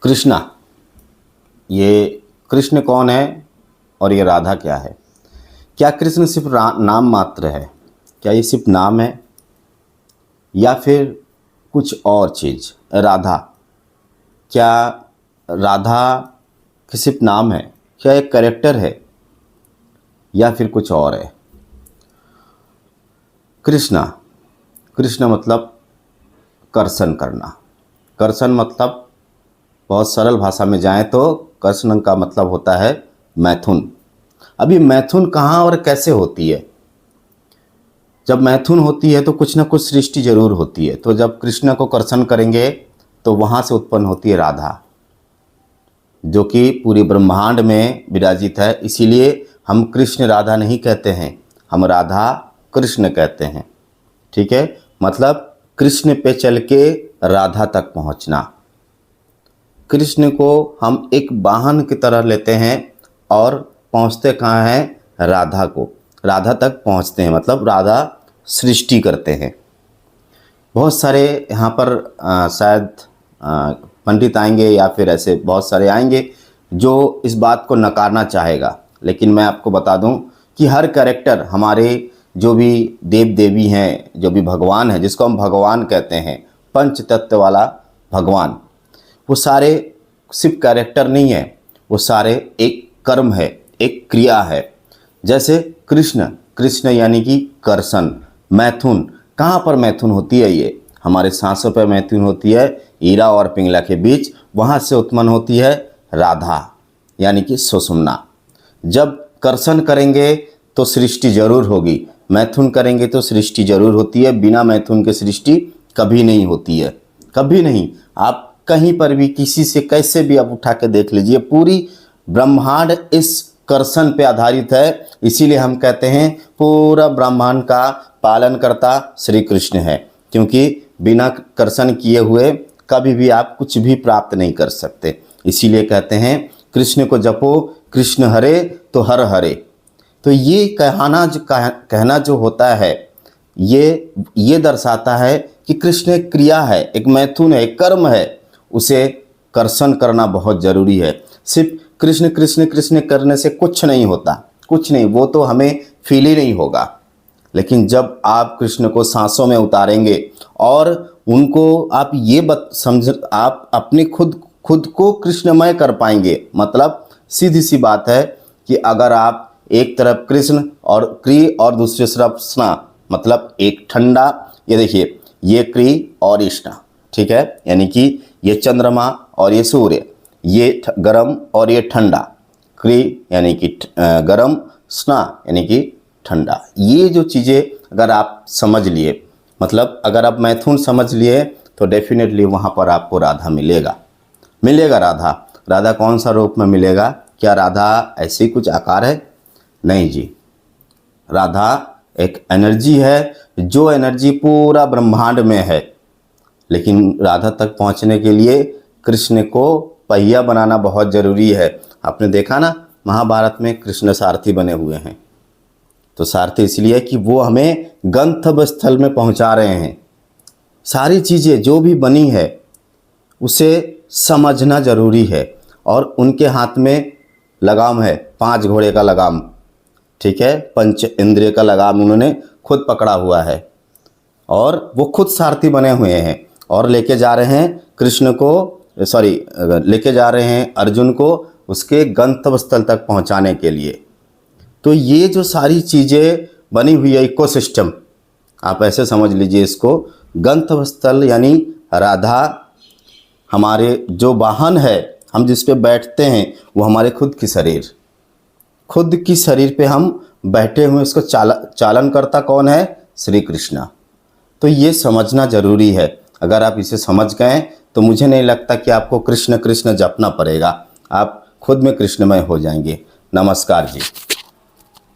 कृष्णा, ये कृष्ण कौन है और ये राधा क्या है? क्या कृष्ण सिर्फ नाम मात्र है? क्या ये सिर्फ नाम है या फिर कुछ और चीज़? राधा, क्या राधा की सिर्फ नाम है? क्या एक कैरेक्टर है या फिर कुछ और है? कृष्णा, कृष्ण मतलब कर्षण करना। कर्षण मतलब बहुत सरल भाषा में जाएं तो कर्षण का मतलब होता है मैथुन। अभी मैथुन कहाँ और कैसे होती है? जब मैथुन होती है तो कुछ ना कुछ सृष्टि जरूर होती है। तो जब कृष्ण को कर्षण करेंगे तो वहाँ से उत्पन्न होती है राधा, जो कि पूरे ब्रह्मांड में विराजित है। इसीलिए हम कृष्ण राधा नहीं कहते हैं, हम राधा कृष्ण कहते हैं। ठीक है, मतलब कृष्ण पे चल के राधा तक पहुँचना। कृष्ण को हम एक वाहन की तरह लेते हैं और पहुँचते कहाँ हैं? राधा को, राधा तक पहुँचते हैं, मतलब राधा सृष्टि करते हैं। बहुत सारे यहाँ पर शायद पंडित आएंगे या फिर ऐसे बहुत सारे आएंगे जो इस बात को नकारना चाहेगा, लेकिन मैं आपको बता दूं कि हर कैरेक्टर, हमारे जो भी देव देवी हैं, जो भी भगवान हैं, जिसको हम भगवान कहते हैं, पंच तत्व वाला भगवान, वो सारे सिर्फ कैरेक्टर नहीं है, वो सारे एक कर्म है, एक क्रिया है। जैसे कृष्ण, कृष्ण यानी कि कर्षण, मैथुन। कहाँ पर मैथुन होती है? ये हमारे सांसों पर मैथुन होती है, ईरा और पिंगला के बीच। वहाँ से उत्पन्न होती है राधा यानी कि सुषुम्ना। जब कर्षण करेंगे तो सृष्टि जरूर होगी, मैथुन करेंगे तो सृष्टि जरूर होती है। बिना मैथुन के सृष्टि कभी नहीं होती है, कभी नहीं। आप कहीं पर भी किसी से कैसे भी आप उठा के देख लीजिए, पूरी ब्रह्मांड इस कर्षण पे आधारित है। इसीलिए हम कहते हैं पूरा ब्रह्मांड का पालन करता श्री कृष्ण है, क्योंकि बिना कर्षण किए हुए कभी भी आप कुछ भी प्राप्त नहीं कर सकते। इसीलिए कहते हैं कृष्ण को जपो, कृष्ण हरे तो हर हरे। तो ये कहना जो होता है, ये दर्शाता है कि कृष्ण एक क्रिया है, एक मैथुन है, एक कर्म है। उसे कर्षण करना बहुत ज़रूरी है। सिर्फ कृष्ण कृष्ण कृष्ण करने से कुछ नहीं होता, कुछ नहीं, वो तो हमें फील ही नहीं होगा। लेकिन जब आप कृष्ण को सांसों में उतारेंगे और उनको आप आप अपने खुद को कृष्णमय कर पाएंगे। मतलब सीधी सी बात है कि अगर आप एक तरफ कृष्ण और क्री और दूसरी तरफ स्ना, मतलब एक ठंडा, ये देखिए ये क्री और स्ना, ठीक है, यानी कि ये चंद्रमा और ये सूर्य, ये गरम और ये ठंडा, क्री यानी कि गरम, स्ना यानी कि ठंडा। ये जो चीज़ें अगर आप समझ लिए, मतलब अगर आप मैथुन समझ लिए, तो डेफिनेटली वहाँ पर आपको राधा मिलेगा। राधा कौन सा रूप में मिलेगा? क्या राधा ऐसे ही कुछ आकार है? नहीं जी, राधा एक एनर्जी है, जो एनर्जी पूरा ब्रह्मांड में है। लेकिन राधा तक पहुंचने के लिए कृष्ण को पहिया बनाना बहुत ज़रूरी है। आपने देखा ना, महाभारत में कृष्ण सारथी बने हुए हैं। तो सारथी इसलिए कि वो हमें गंतव्य स्थल में पहुंचा रहे हैं। सारी चीज़ें जो भी बनी है उसे समझना ज़रूरी है। और उनके हाथ में लगाम है, 5 घोड़े का लगाम, ठीक है, पंच इंद्रिय का लगाम उन्होंने खुद पकड़ा हुआ है और वो खुद सारथी बने हुए हैं और लेके जा रहे हैं लेके जा रहे हैं अर्जुन को उसके गंतव्य स्थल तक पहुंचाने के लिए। तो ये जो सारी चीज़ें बनी हुई है, इकोसिस्टम, आप ऐसे समझ लीजिए इसको। गंतव्य स्थल यानी राधा हमारे जो वाहन है, हम जिस पे बैठते हैं, वो हमारे खुद की शरीर पे हम बैठे हुए, इसको चालन करता कौन है? श्री कृष्ण। तो ये समझना ज़रूरी है। अगर आप इसे समझ गए तो मुझे नहीं लगता कि आपको कृष्ण कृष्ण जपना पड़ेगा, आप खुद में कृष्णमय हो जाएंगे। नमस्कार जी।